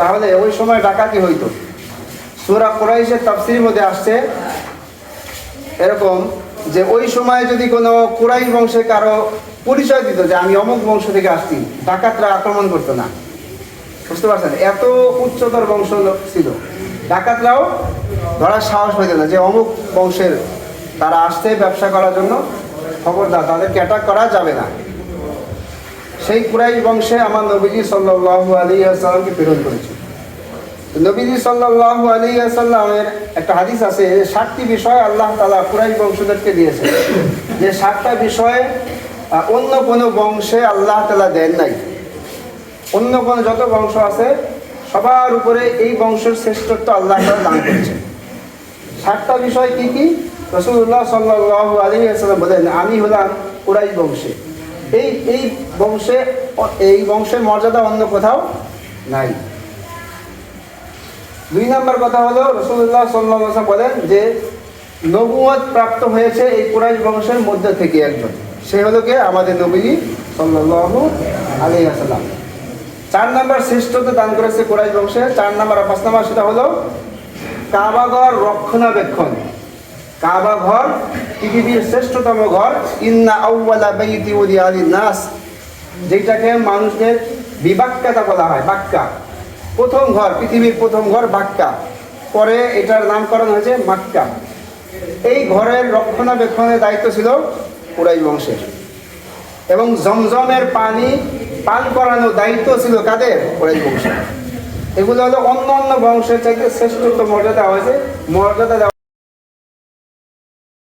তাহলে ওই সময় ডাকাতি হইতো। সূরা কুরাইশের তাফসীরের মধ্যে আসছে এরকম যে ওই সময় যদি কোনো কুরাইশ বংশে কারো পরিচয় দিত যে আমি অমুক বংশ থেকে আসছি, ডাকাতরা আক্রমণ করতো না। বুঝতে পারছেন, এত উচ্চতর বংশ লোক ছিল, ডাকাতরাও ধরার সাহস পেত না যে অমুক বংশের তারা আসছে ব্যবসা করার জন্য, খবরদার তাদেরকে অ্যাটাক করা যাবে না। সেই কুরাইশ বংশে আমার নবীজি সাল্লাল্লাহু আলাইহি ওয়াসাল্লামকে প্রেরণ করেছে। নবীজি সাল্লাল্লাহু আলাইহি ওয়াসাল্লামের একটা হাদিস আছে যে 7টি বিষয় আল্লাহ তাআলা কুরাইশ বংশদেরকে দিয়েছে, যে 7টা বিষয়ে অন্য কোনো বংশে আল্লাহ তাআলা দেন নাই। অন্য কোনো যত বংশ আছে সবার উপরে এই বংশের শ্রেষ্ঠত্ব আল্লাহ তাআলা দান করেছেন। 7টা বিষয় কি কি? রাসূলুল্লাহ সাল্লাল্লাহু আলাইহি ওয়াসাল্লাম বলেন, আমি হলাম কুরাইশ বংশে। এই বংশের মর্যাদা অন্য কোথাও নাই। 2 নম্বর কথা হলো রাসূলুল্লাহ সাল্লাল্লাহু আলাইহি ওয়াসাল্লাম বলেন যে নবুয়ত প্রাপ্ত হয়েছে এই কুরাইশ বংশের মধ্যে থেকে একজন, সে হলো কে? আমাদের নবীজি সাল্লাল্লাহু আলাইহি ওয়াসাল্লাম। 4 নম্বর শ্রেষ্ঠত্ব দান করেছে কুরাইশ বংশে। 4 নম্বর আর 5 নম্বর সেটা হলো কাবা ঘর রক্ষণাবেক্ষণ। কাবা ঘর পৃথিবীর শ্রেষ্ঠতম ঘর, ইন্না আউওয়ালা বাইতি উদিয়া লিন-নাস, যেটাকে মানুষদের বিবাক্কাতা বলা হয়। বাক্কা প্রথম ঘর, পৃথিবীর প্রথম ঘর বাক্কা, পরে এটার নামকরণ হয়েছে মক্কা। এই ঘরের রক্ষণাবেক্ষণের দায়িত্ব ছিল কুরাইশ বংশের, এবং জমজমের পানি পান করানোর দায়িত্ব ছিল কাদের? কুরাইশ বংশের। এগুলো হলো অন্য অন্য বংশের চাইতে শ্রেষ্ঠত্ব মর্যাদা হয়েছে, মর্যাদা